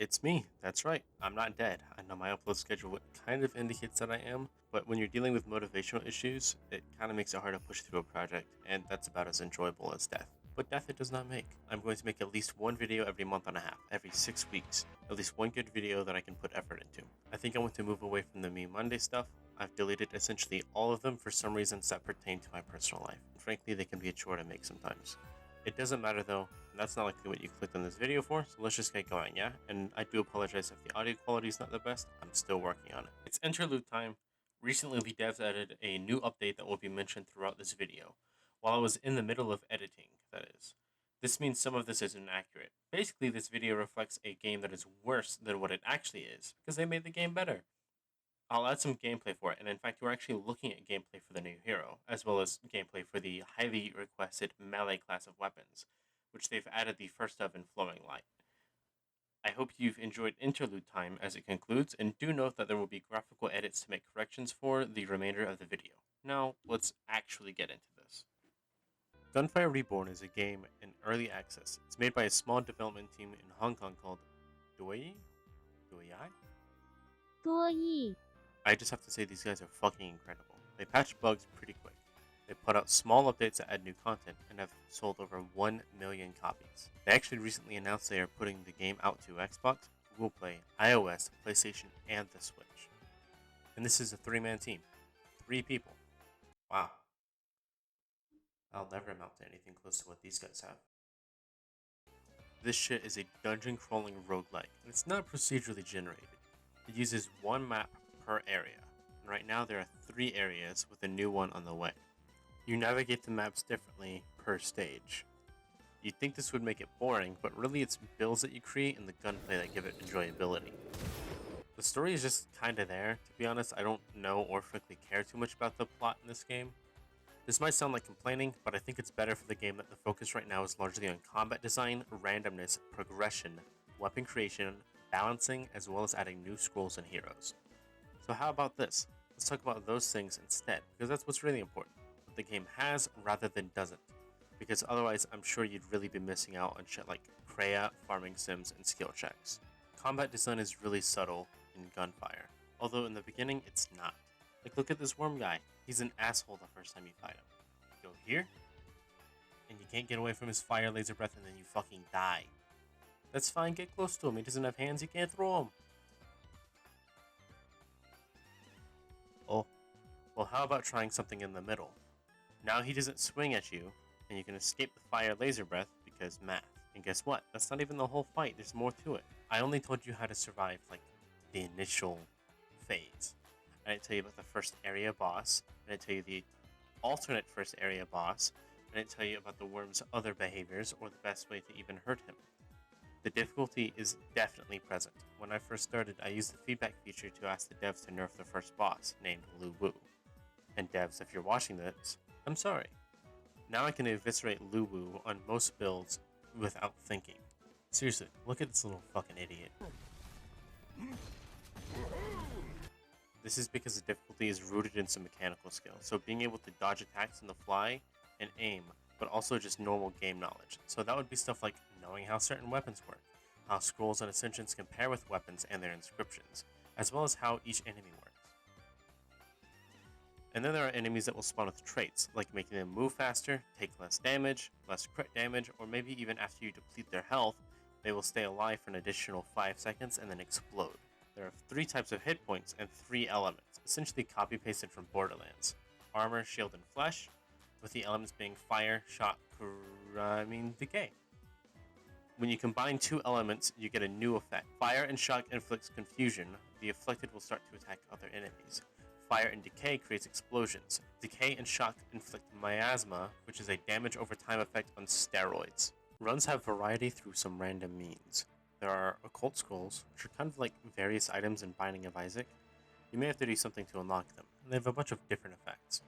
It's me, that's right. I'm not dead. I know my upload schedule kind of indicates that I am, but when you're dealing with motivational issues, it kind of makes it hard to push through a project, and that's about as enjoyable as death. But death it does not make. I'm going to make at least one video every month and a half, every 6 weeks. At least one good video that I can put effort into. I think I want to move away from the Me Monday stuff. I've deleted essentially all of them for some reasons that pertain to my personal life. And frankly, they can be a chore to make sometimes. It doesn't matter though, that's not likely what you clicked on this video for, so let's just get going, yeah? And I do apologize if the audio quality is not the best, I'm still working on it. It's interlude time. Recently the devs added a new update that will be mentioned throughout this video, while I was in the middle of editing, that is. This means some of this is inaccurate. Basically, this video reflects a game that is worse than what it actually is, because they made the game better. I'll add some gameplay for it, and in fact, we're actually looking at gameplay for the new hero, as well as gameplay for the highly requested melee class of weapons, which they've added the first of in Flowing Light. I hope you've enjoyed interlude time as it concludes, and do note that there will be graphical edits to make corrections for the remainder of the video. Now, let's actually get into this. Gunfire Reborn is a game in early access. It's made by a small development team in Hong Kong called Doi? Doi? 多益 I just have to say these guys are fucking incredible. They patch bugs pretty quick. They put out small updates that add new content and have sold over 1 million copies. They actually recently announced they are putting the game out to Xbox, Google Play, iOS, PlayStation, and the Switch. And this is a 3-man team. 3 people. Wow. I'll never amount to anything close to what these guys have. This shit is a dungeon crawling roguelike, and it's not procedurally generated. It uses one map per area, and right now there are 3 areas with a new one on the way. You navigate the maps differently per stage. You'd think this would make it boring, but really it's builds that you create and the gunplay that give it enjoyability. The story is just kinda there, to be honest. I don't know or frankly care too much about the plot in this game. This might sound like complaining, but I think it's better for the game that the focus right now is largely on combat design, randomness, progression, weapon creation, balancing, as well as adding new scrolls and heroes. So how about this? Let's talk about those things instead, because that's what's really important. What the game has rather than doesn't. Because otherwise, I'm sure you'd really be missing out on shit like Kreia, farming sims, and skill checks. Combat design is really subtle in Gunfire, although in the beginning, it's not. Like, look at this worm guy. He's an asshole the first time you fight him. You go here, and you can't get away from his fire laser breath, and then you fucking die. That's fine, get close to him. He doesn't have hands, you can't throw him. Oh, well, how about trying something in the middle? Now he doesn't swing at you, and you can escape the fire laser breath because math. And guess what? That's not even the whole fight, there's more to it. I only told you how to survive, like, the initial phase. I didn't tell you about the first area boss, I didn't tell you the alternate first area boss, I didn't tell you about the worm's other behaviors or the best way to even hurt him. The difficulty is definitely present. When I first started, I used the feedback feature to ask the devs to nerf the first boss, named Lu Wu. And devs, if you're watching this, I'm sorry. Now I can eviscerate Lu Wu on most builds without thinking. Seriously, look at this little fucking idiot. This is because the difficulty is rooted in some mechanical skill, so being able to dodge attacks on the fly and aim, but also just normal game knowledge. So that would be stuff like knowing how certain weapons work, how scrolls and ascensions compare with weapons and their inscriptions, as well as how each enemy works. And then there are enemies that will spawn with traits, like making them move faster, take less damage, less crit damage, or maybe even after you deplete their health, they will stay alive for an additional 5 seconds and then explode. There are 3 types of hit points and 3 elements, essentially copy-pasted from Borderlands. Armor, shield, and flesh, with the elements being fire, shock, decay. When you combine 2 elements, you get a new effect. Fire and shock inflicts confusion. The afflicted will start to attack other enemies. Fire and decay creates explosions. Decay and shock inflict miasma, which is a damage over time effect on steroids. Runs have variety through some random means. There are occult scrolls, which are kind of like various items in Binding of Isaac. You may have to do something to unlock them, and they have a bunch of different effects.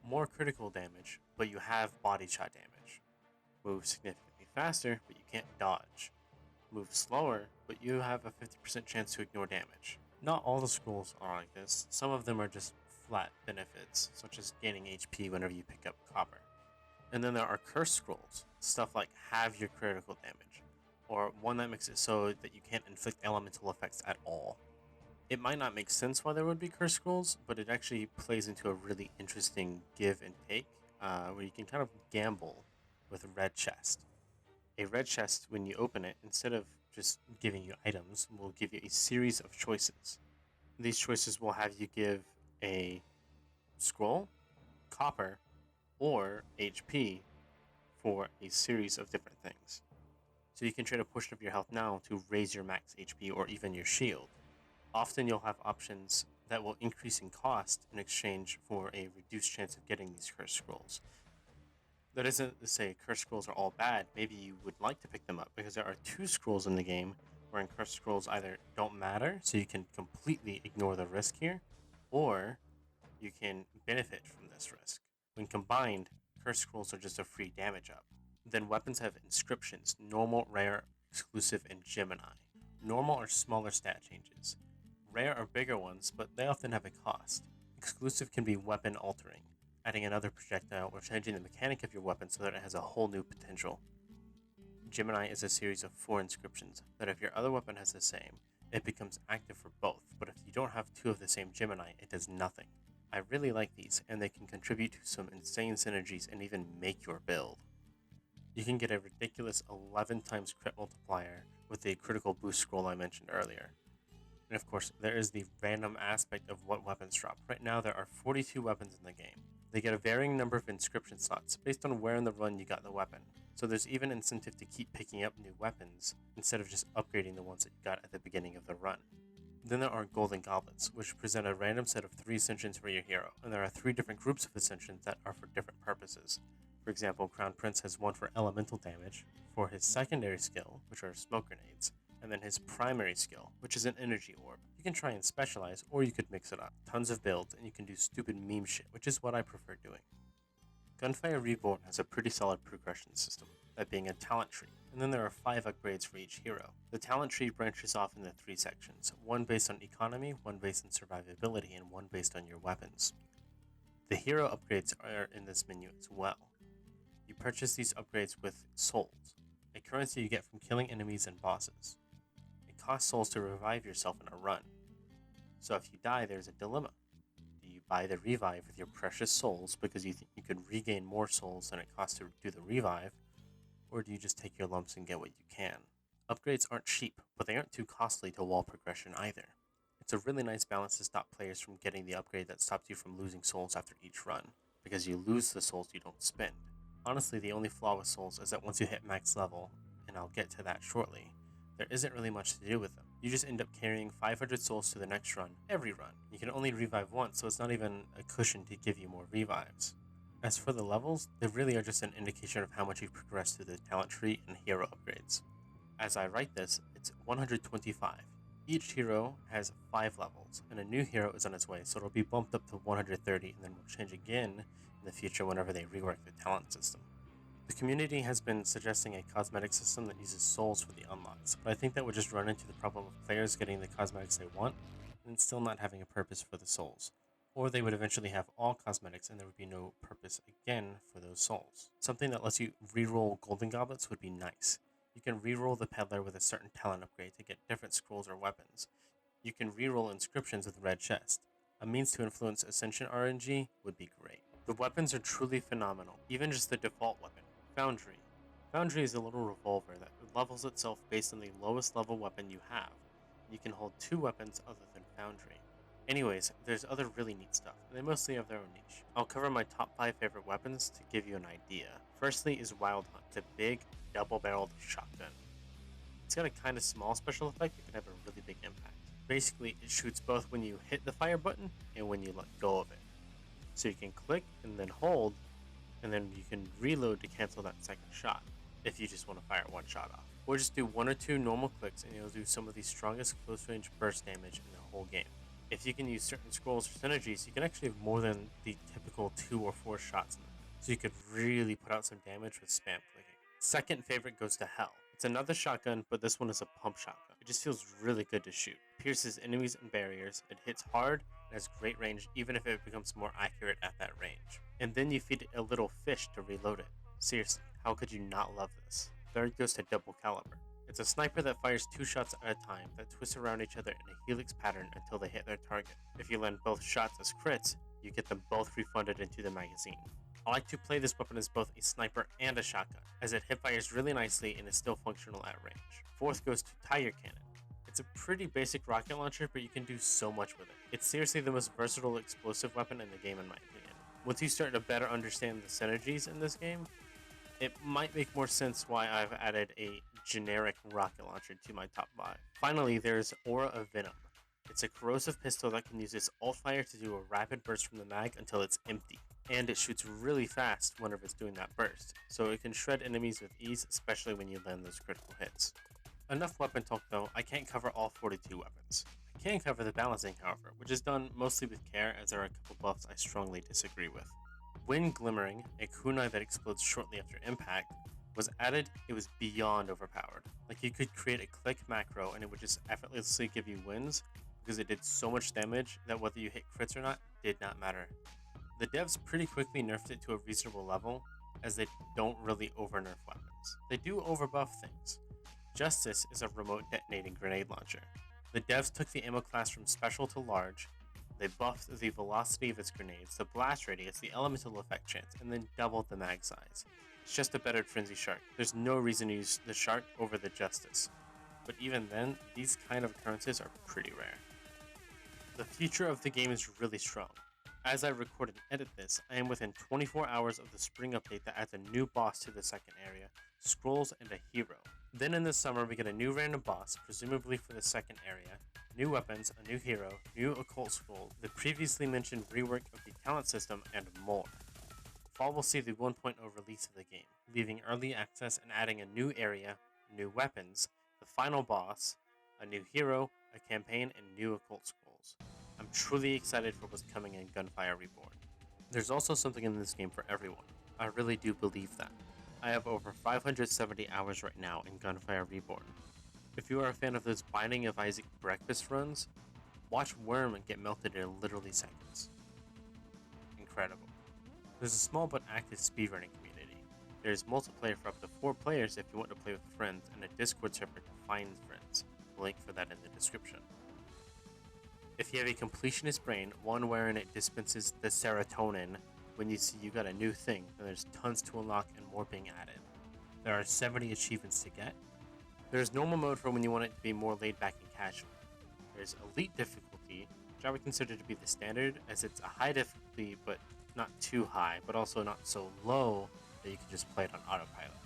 More critical damage, but you have body shot damage. Move significantly faster, but you can't dodge. Move slower, but you have a 50% chance to ignore damage. Not all the scrolls are like this. Some of them are just flat benefits, such as gaining HP whenever you pick up copper. And then there are curse scrolls, stuff like halve your critical damage, or one that makes it so that you can't inflict elemental effects at all. It might not make sense why there would be curse scrolls, but it actually plays into a really interesting give and take, where you can kind of gamble with a red chest. A red chest, when you open it, instead of just giving you items, will give you a series of choices. These choices will have you give a scroll, copper, or HP for a series of different things. So you can trade a portion of your health now to raise your max HP or even your shield. Often you'll have options that will increase in cost in exchange for a reduced chance of getting these curse scrolls. That isn't to say curse scrolls are all bad. Maybe you would like to pick them up because there are 2 scrolls in the game wherein curse scrolls either don't matter, so you can completely ignore the risk here, or you can benefit from this risk. When combined, curse scrolls are just a free damage up. Then weapons have inscriptions: normal, rare, exclusive, and Gemini. Normal are smaller stat changes. Rare are bigger ones, but they often have a cost. Exclusive can be weapon altering, adding another projectile or changing the mechanic of your weapon so that it has a whole new potential. Gemini is a series of 4 inscriptions that if your other weapon has the same, it becomes active for both, but if you don't have 2 of the same Gemini, it does nothing. I really like these, and they can contribute to some insane synergies and even make your build. You can get a ridiculous 11 times crit multiplier with the critical boost scroll I mentioned earlier. And of course, there is the random aspect of what weapons drop. Right now, there are 42 weapons in the game. They get a varying number of inscription slots based on where in the run you got the weapon. So there's even incentive to keep picking up new weapons instead of just upgrading the ones that you got at the beginning of the run. Then there are golden goblets, which present a random set of 3 ascensions for your hero, and there are 3 different groups of ascensions that are for different purposes. For example, Crown Prince has one for elemental damage, for his secondary skill, which are smoke grenades, and then his primary skill, which is an energy orb. You can try and specialize, or you could mix it up. Tons of builds, and you can do stupid meme shit, which is what I prefer doing. Gunfire Reborn has a pretty solid progression system, that being a talent tree, and then there are 5 upgrades for each hero. The talent tree branches off into 3 sections, one based on economy, one based on survivability, and one based on your weapons. The hero upgrades are in this menu as well. You purchase these upgrades with souls, a currency you get from killing enemies and bosses. It costs souls to revive yourself in a run. So if you die, there's a dilemma. Do you buy the revive with your precious souls because you think you could regain more souls than it costs to do the revive, or do you just take your lumps and get what you can? Upgrades aren't cheap, but they aren't too costly to wall progression either. It's a really nice balance to stop players from getting the upgrade that stops you from losing souls after each run, because you lose the souls you don't spend. Honestly, the only flaw with souls is that once you hit max level, and I'll get to that shortly, there isn't really much to do with them. You just end up carrying 500 souls to the next run, every run. You can only revive once, so it's not even a cushion to give you more revives. As for the levels, they really are just an indication of how much you've progressed through the talent tree and hero upgrades. As I write this, it's 125. Each hero has 5 levels, and a new hero is on its way, so it'll be bumped up to 130 and then will change again in the future whenever they rework the talent system. The community has been suggesting a cosmetic system that uses souls for the unlocks, but I think that would just run into the problem of players getting the cosmetics they want and still not having a purpose for the souls. Or they would eventually have all cosmetics and there would be no purpose again for those souls. Something that lets you reroll golden goblets would be nice. You can reroll the peddler with a certain talent upgrade to get different scrolls or weapons. You can reroll inscriptions with red chest. A means to influence Ascension RNG would be great. The weapons are truly phenomenal, even just the default weapon, Foundry. Foundry is a little revolver that levels itself based on the lowest level weapon you have. You can hold 2 weapons other than Foundry. Anyways, there's other really neat stuff, and they mostly have their own niche. I'll cover my top 5 favorite weapons to give you an idea. Firstly is Wild Hunt, the big, double-barreled shotgun. It's got a kind of small special effect that can have a really big impact. Basically, it shoots both when you hit the fire button and when you let go of it. So you can click and then hold, and then you can reload to cancel that second shot, if you just want to fire one shot off. Or just do 1 or 2 normal clicks and you'll do some of the strongest close range burst damage in the whole game. If you can use certain scrolls or synergies, you can actually have more than the typical 2 or 4 shots in them. So you could really put out some damage with spam clicking. Second favorite goes to Hell. It's another shotgun, but this one is a pump shotgun. It just feels really good to shoot. It pierces enemies and barriers, it hits hard, and has great range even if it becomes more accurate at that range. And then you feed it a little fish to reload it. Seriously, how could you not love this? Third goes to Double Caliber. It's a sniper that fires 2 shots at a time that twist around each other in a helix pattern until they hit their target. If you land both shots as crits, you get them both refunded into the magazine. I like to play this weapon as both a sniper and a shotgun, as it hipfires really nicely and is still functional at range. Fourth goes to Tire Cannon. It's a pretty basic rocket launcher, but you can do so much with it. It's seriously the most versatile explosive weapon in the game in my opinion. Once you start to better understand the synergies in this game, it might make more sense why I've added a generic rocket launcher to my top 5. Finally, there's Aura of Venom. It's a corrosive pistol that can use its alt fire to do a rapid burst from the mag until it's empty. And it shoots really fast whenever it's doing that burst, so it can shred enemies with ease, especially when you land those critical hits. Enough weapon talk though, I can't cover all 42 weapons. I can cover the balancing however, which is done mostly with care as there are a couple buffs I strongly disagree with. When Glimmering, a kunai that explodes shortly after impact, was added, it was beyond overpowered. Like you could create a click macro and it would just effortlessly give you wins because it did so much damage that whether you hit crits or not did not matter. The devs pretty quickly nerfed it to a reasonable level as they don't really over nerf weapons. They do overbuff things. Justice is a remote detonating grenade launcher. The devs took the ammo class from special to large, they buffed the velocity of its grenades, the blast radius, the elemental effect chance, and then doubled the mag size. It's just a better Frenzy Shark. There's no reason to use the Shark over the Justice. But even then, these kind of occurrences are pretty rare. The future of the game is really strong. As I record and edit this, I am within 24 hours of the spring update that adds a new boss to the second area, scrolls, and a hero. Then in the summer we get a new random boss, presumably for the second area, new weapons, a new hero, new occult scroll, the previously mentioned rework of the talent system, and more. Fall will see the 1.0 release of the game, leaving early access and adding a new area, new weapons, the final boss, a new hero, a campaign, and new occult scrolls. I'm truly excited for what's coming in Gunfire Reborn. There's also something in this game for everyone. I really do believe that. I have over 570 hours right now in Gunfire Reborn. If you are a fan of those Binding of Isaac breakfast runs, watch Worm get melted in literally seconds. Incredible. There's a small but active speedrunning community. There's multiplayer for up to 4 players if you want to play with friends, and a Discord server to find friends. Link for that in the description. If you have a completionist brain, one wherein it dispenses the serotonin when you see you got a new thing, then there's tons to unlock and more being added. There are 70 achievements to get. There's normal mode for when you want it to be more laid back and casual. There's elite difficulty, which I would consider to be the standard, as it's a high difficulty but not too high, but also not so low that you can just play it on autopilot.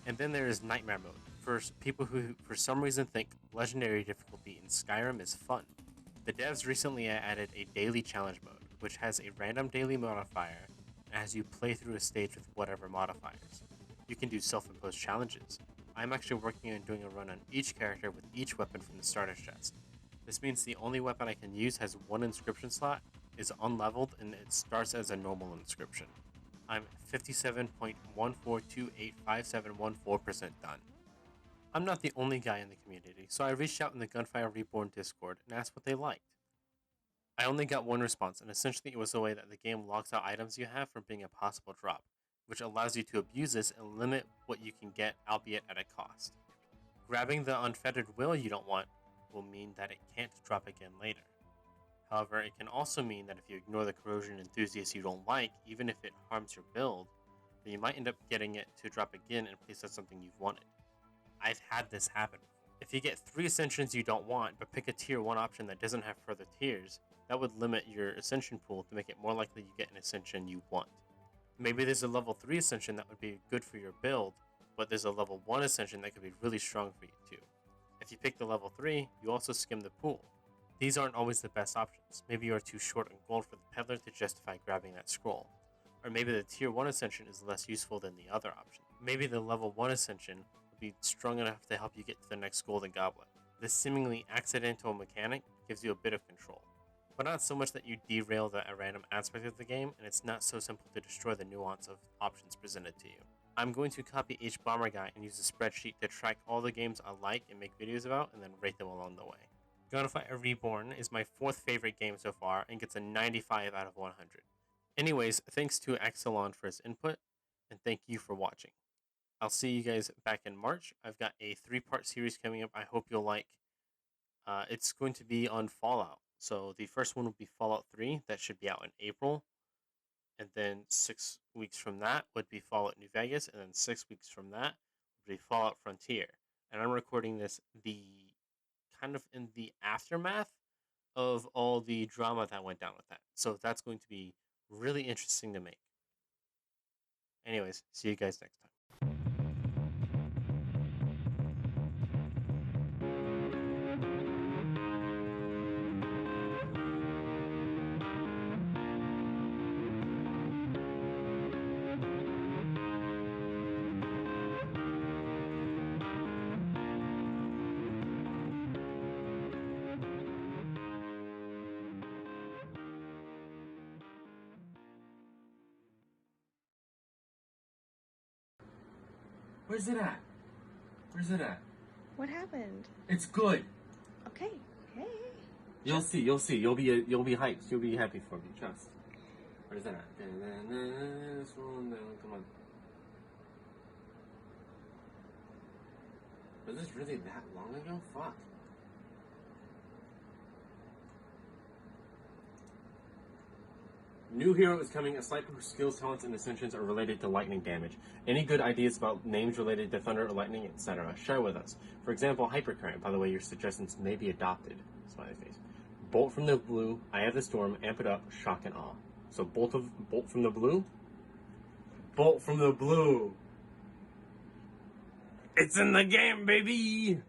And then there is nightmare mode, for people who for some reason think legendary difficulty in Skyrim is fun. The devs recently added a daily challenge mode, which has a random daily modifier as you play through a stage with whatever modifiers. You can do self-imposed challenges. I'm actually working on doing a run on each character with each weapon from the starter chest. This means the only weapon I can use has one inscription slot, is unleveled, and it starts as a normal inscription. I'm 57.14285714% done. I'm not the only guy in the community, so I reached out in the Gunfire Reborn Discord and asked what they liked. I only got one response, and essentially it was the way that the game locks out items you have from being a possible drop, which allows you to abuse this and limit what you can get, albeit at a cost. Grabbing the unfettered will you don't want will mean that it can't drop again later. However, it can also mean that if you ignore the corrosion enthusiast you don't like, even if it harms your build, then you might end up getting it to drop again in place of something you've wanted. I've had this happen before. If you get 3 ascensions you don't want, but pick a tier 1 option that doesn't have further tiers, that would limit your ascension pool to make it more likely you get an ascension you want. Maybe there's a level 3 ascension that would be good for your build, but there's a level 1 ascension that could be really strong for you too. If you pick the level 3, you also skim the pool. These aren't always the best options. Maybe you are too short on gold for the peddler to justify grabbing that scroll. Or maybe the tier 1 ascension is less useful than the other option. Maybe the level 1 ascension would be strong enough to help you get to the next golden goblet. This seemingly accidental mechanic gives you a bit of control, but not so much that you derail the random aspect of the game, and it's not so simple to destroy the nuance of options presented to you. I'm going to copy each bomber guy and use a spreadsheet to track all the games I like and make videos about, and then rate them along the way. Gunfire Reborn is my 4th favorite game so far and gets a 95 out of 100. Anyways, thanks to Axelon for his input, and thank you for watching. I'll see you guys back in March. I've got a 3-part series coming up. I hope you'll like. It's going to be on Fallout. So the first one will be Fallout 3. That should be out in April. And then 6 weeks from that would be Fallout New Vegas. And then 6 weeks from that would be Fallout Frontier. And I'm recording this kind of in the aftermath of all the drama that went down with that. So that's going to be really interesting to make. Anyways, see you guys next time. Where's it at? Where's it at? What happened? It's good. Okay. Hey. You'll see. You'll see. You'll be hyped. You'll be happy for me. Trust. Where's that at? Scroll down. Come on. Was this really that long ago? Fuck. New hero is coming. A sniper whose skills, talents, and ascensions are related to lightning damage. Any good ideas about names related to thunder or lightning, etc.? Share with us. For example, Hypercurrent. By the way, your suggestions may be adopted. Smiley face. Bolt from the blue. I have the storm. Amp it up. Shock and awe. So bolt from the blue. Bolt from the blue. It's in the game, baby.